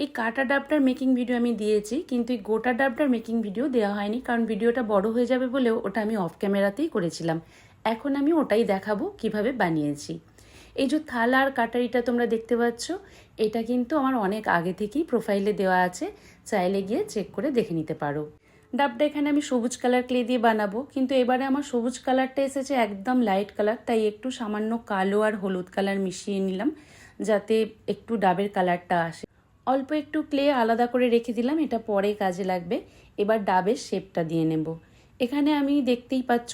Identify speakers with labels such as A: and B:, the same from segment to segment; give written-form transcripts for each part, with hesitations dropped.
A: এই কাটা ডাবটার making video আমি দিয়েছি, কিন্তু এই গোটা ডাবটার মেকিং ভিডিও দেওয়া হয়নি, কারণ ভিডিওটা বড় হয়ে যাবে বলেও ওটা আমি অফ ক্যামেরাতেই করেছিলাম। এখন আমি ওটাই দেখাবো কিভাবে বানিয়েছি। এই যে থালা আর কাটারিটা তোমরা দেখতে পাচ্ছ, এটা কিন্তু আমার অনেক আগে থেকেই প্রোফাইলে দেওয়া আছে, চাইলে গিয়ে চেক করে দেখে নিতে পারো। ডাবটা এখানে আমি সবুজ কালার ক্লে দিয়ে বানাবো, কিন্তু এবারে আমার সবুজ কালারটা এসেছে একদম লাইট কালার, তাই একটু সামান্য কালো আর হলুদ কালার মিশিয়ে নিলাম যাতে একটু ডাবের কালারটা আসে। অল্প একটু ক্লে আলাদা করে রেখে দিলাম, এটা পরে কাজে লাগবে। এবার ডাবের শেপটা দিয়ে নেব। এখানে আমি দেখতেই পাচ্ছ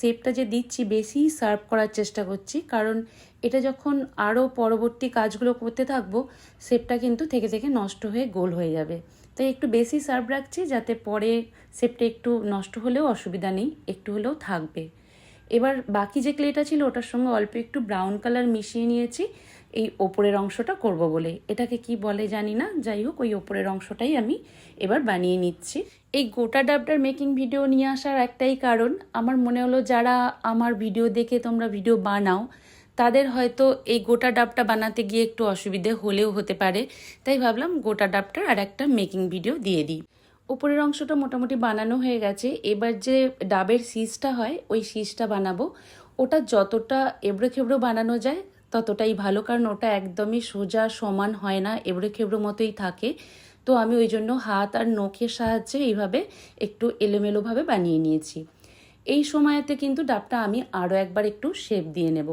A: শেপটা যে দিচ্ছি বেশি সার্ভ করার চেষ্টা করছি, কারণ এটা যখন আরও পরবর্তী কাজগুলো করতে থাকবো শেপটা কিন্তু থেকে থেকে নষ্ট হয়ে গোল হয়ে যাবে। তাই একটু বেশি সার্ভ রাখছি যাতে পরে শেপটা একটু নষ্ট হলেও অসুবিধা নেই, একটু হলেও থাকবে। এবার বাকি যে ক্লেটা ছিল ওটার সঙ্গে অল্প একটু ব্রাউন কালার মিশিয়ে নিয়েছি এই ওপরের অংশটা করব বলে। এটাকে কি বলে জানি না, যাই হোক ওই ওপরের অংশটাই আমি এবার বানিয়ে নিচ্ছি। এই গোটা ডাবটার মেকিং ভিডিও নিয়ে আসার একটাই কারণ, আমার মনে হলো যারা আমার ভিডিও দেখে তোমরা ভিডিও বানাও তাদের হয়তো এই গোটা ডাবটা বানাতে গিয়ে একটু অসুবিধে হলেও হতে পারে, তাই ভাবলাম গোটা ডাবটার আর একটা মেকিং ভিডিও দিয়ে দিই। উপরের অংশটা মোটামুটি বানানো হয়ে গেছে। এবার যে ডাবের শীষটা হয় ওই শীষটা বানাবো। ওটা যতটা এবড়ো খেবড়ো বানানো যায় ততটাই ভালো, কারণ ওটা একদমই সোজা সমান হয় না, এবড়ো খেবড়ো মতোই থাকে। তো আমি ওই জন্য হাত আর নখের সাহায্যে এইভাবে একটু এলোমেলোভাবে বানিয়ে নিয়েছি। এই সময়তে কিন্তু ডাবটা আমি আরও একবার একটু শেপ দিয়ে নেব,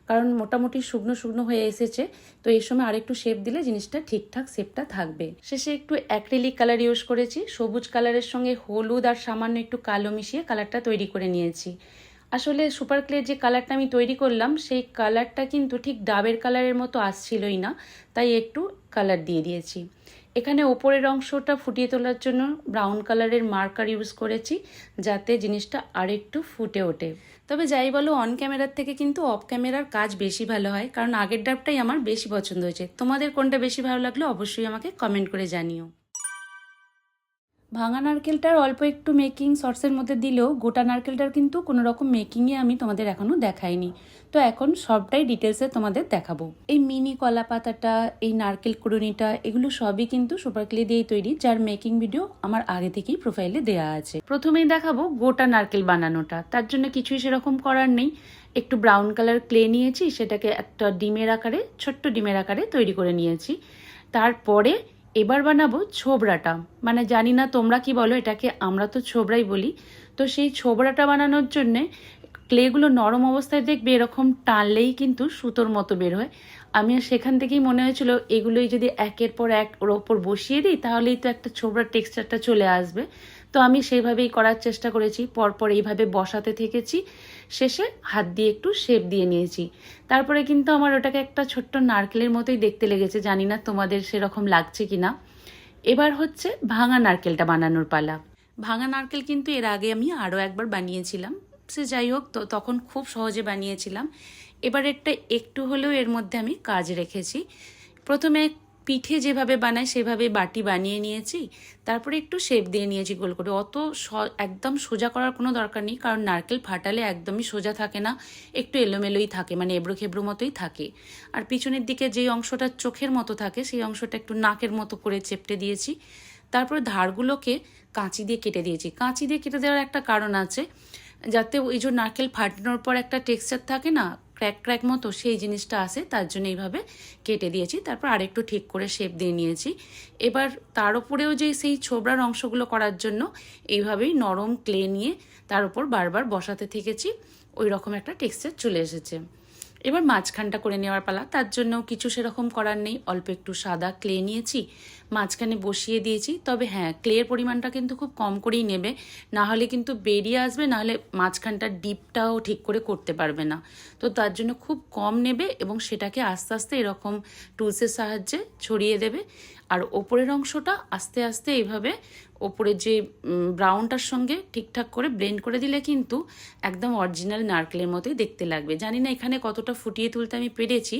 A: কারণ মোটামুটি শুকনো শুকনো হয়ে এসেছে। তো এই সময় আরেকটু শেপ দিলে জিনিসটা ঠিকঠাক শেপটা থাকবে। শেষে একটু অ্যাক্রিলিক কালার ইউজ করেছি, সবুজ কালারের সঙ্গে হলুদ আর সামান্য একটু কালো মিশিয়ে কালারটা তৈরি করে নিয়েছি। আসলে সুপার ক্লের যে কালারটা আমি তৈরি করলাম সেই কালারটা কিন্তু ঠিক ডাবের কালারের মতো আসছিলই না, তাই একটু কালার দিয়ে দিয়েছি। এখানে ওপরের অংশটা ফুটিয়ে তোলার জন্য ব্রাউন কালারের মার্কার ইউজ করেছি যাতে জিনিসটা আরেকটু ফুটে ওঠে। তবে যাই বলো, অন ক্যামেরার থেকে কিন্তু অফ ক্যামেরার কাজ বেশি ভালো হয়, কারণ আগের ডাবটাই আমার বেশি পছন্দ হয়েছে। তোমাদের কোনটা বেশি ভালো লাগলো অবশ্যই আমাকে কমেন্ট করে জানিও। ভাঙা নারকেলটার অল্প একটু মেকিং শর্টসের মধ্যে দিলেও গোটা নারকেলটার কিন্তু কোনো রকম মেকিংয়ে আমি তোমাদের এখনও দেখাইনি। তো এখন সবটাই ডিটেলসে তোমাদের দেখাবো। এই মিনি কলা পাতাটা, এই নারকেল কুড়ুনিটা, এগুলো সবই কিন্তু সুপার ক্লে দিয়েই তৈরি, যার মেকিং ভিডিও আমার আগে থেকেই প্রোফাইলে দেওয়া আছে। প্রথমেই দেখাবো গোটা নারকেল বানানোটা। তার জন্য কিছুই সেরকম করার নেই, একটু ব্রাউন কালার ক্লে নিয়েছি, সেটাকে একটা ডিমের আকারে, ছোট্ট ডিমের আকারে তৈরি করে নিয়েছি। তারপরে এবার বানাবো ছোবড়াটা, মানে জানি না তোমরা কি বলো এটাকে, আমরা তো ছোবড়াই বলি। তো সেই ছোবড়াটা বানানোর জন্যে ক্লেগুলো নরম অবস্থায় দেখবে এরকম টানলেই কিন্তু সুতোর মতো বের হয়। আমি সেখান থেকেই মনে হয়েছিল এগুলোই যদি একের পর এক ওর ওপর বসিয়ে দিই তাহলেই তো একটা ছোবড়ার টেক্সচারটা চলে আসবে। তো আমি সেইভাবেই করার চেষ্টা করেছি, পরপর এইভাবে বসাতে থেকেছি, শেষে হাত দিয়ে একটু শেপ দিয়ে নিয়েছি। তারপরে কিন্তু আমার ওটাকে একটা ছোট্ট নারকেলের মতোই দেখতে লেগেছে, জানি না তোমাদের সেরকম লাগছে কি না। এবার হচ্ছে ভাঙা নারকেলটা বানানোর পালা। ভাঙা নারকেল কিন্তু এর আগে আমি আরও একবার বানিয়েছিলাম, সে যাই হোক, তো তখন খুব সহজে বানিয়েছিলাম। এবার একটু হলেও এর মধ্যে আমি কাজ রেখেছি। প্রথমে পিঠে যেভাবে বানায় সেভাবে বাটি বানিয়ে নিয়েছি, তারপরে একটু শেপ দিয়ে নিয়েছি গোল করে। অত একদম সোজা করার কোনো দরকার নেই, কারণ নারকেল ফাটালে একদমই সোজা থাকে না, একটু এলোমেলোই থাকে, মানে এবড়ো খেবড়ো মতোই থাকে। আর পিছনের দিকে যেই অংশটা চোখের মতো থাকে সেই অংশটা একটু নাকের মতো করে চেপটে দিয়েছি। তারপরে ধারগুলোকে কাঁচি দিয়ে কেটে দিয়েছি। কাঁচি দিয়ে কেটে দেওয়ার একটা কারণ আছে, যাতে ওই যে নারকেল ফাটানোর পর একটা টেক্সচার থাকে না, ক্র্যাক ক্র্যাক মতো, সেই জিনিসটা আসে, তার জন্য এইভাবে কেটে দিয়েছি। তারপর আরেকটু ঠিক করে শেপ দিয়ে নিয়েছি। এবার তার উপরেও যে সেই ছোবড়ার অংশগুলো করার জন্য এইভাবেই নরম ক্লে নিয়ে তার উপর বারবার বসাতে থেকেছি, ওই রকম একটা টেক্সচার চলে এসেছে। এবার মাঝখানটা করে নেওয়ার পালা। তার জন্য কিছু সেরকম করার নেই, অল্প একটু সাদা ক্লে নিয়েছি, মাঝখানে বসিয়ে দিয়েছি। তবে হ্যাঁ, ক্লের পরিমাণটা কিন্তু খুব কম করেই নেবে, না হলে কিন্তু বেরিয়ে আসবে, না হলে মাঝখানটার ডিপটাও ঠিক করে করতে পারবে না। তো তার জন্য খুব কম নেবে এবং সেটাকে আস্তে আস্তে এরকম টুলসের সাহায্যে ছড়িয়ে দেবে। আর ওপরের অংশটা আস্তে আস্তে এইভাবে ওপরের যে ব্রাউনটার সঙ্গে ঠিকঠাক করে ব্লেন্ড করে দিলে কিন্তু একদম অরিজিনাল নারকেলের মতোই দেখতে লাগবে। জানি না এখানে কতটা ফুটিয়ে তুলতে আমি পেরেছি,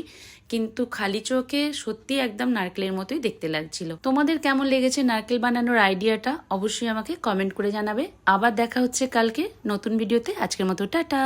A: কিন্তু খালি চোখে সত্যি একদম নারকেলের মতোই দেখতে লাগছিল। তোমাদের কেমন লেগেছে নারকেল বানানোর আইডিয়াটা অবশ্যই আমাকে কমেন্ট করে জানাবে। আবার দেখা হচ্ছে কালকে নতুন ভিডিওতে। আজকের মতো টাটা।